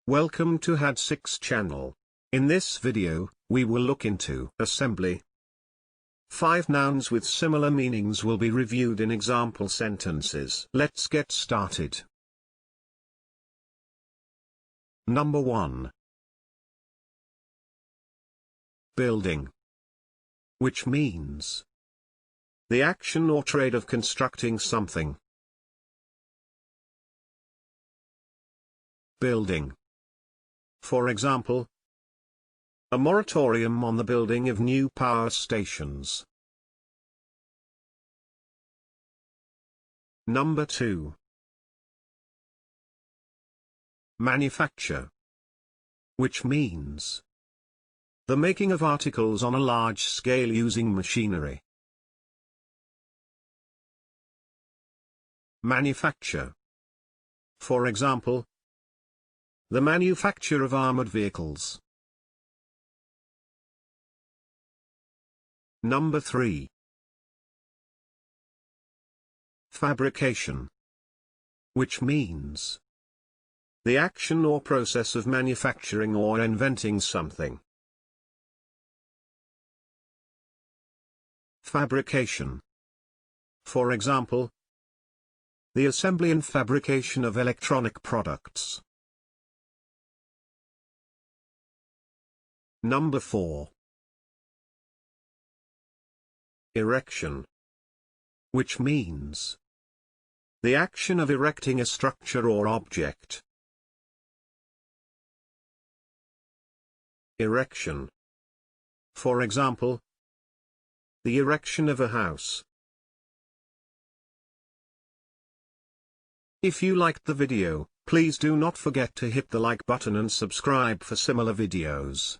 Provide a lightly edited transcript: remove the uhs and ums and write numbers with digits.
Welcome to had6 channel. In this video, we will look into assembly. 5 nouns with similar meanings will be reviewed in example sentences. Let's get started. Number 1. Building. Which means the action or trade of constructing something. Building. For example, a moratorium on the building of new power stations. Number 2. Manufacture. Which means the making of articles on a large scale using machinery. Manufacture. For example, the manufacture of armored vehicles. Number 3. Fabrication. Which means the action or process of manufacturing or inventing something. Fabrication. For example, the assembly and fabrication of electronic products. Number 4. Erection. Which means the action of erecting a structure or object. Erection. For example, the erection of a house. If you liked the video, please do not forget to hit the like button and subscribe for similar videos.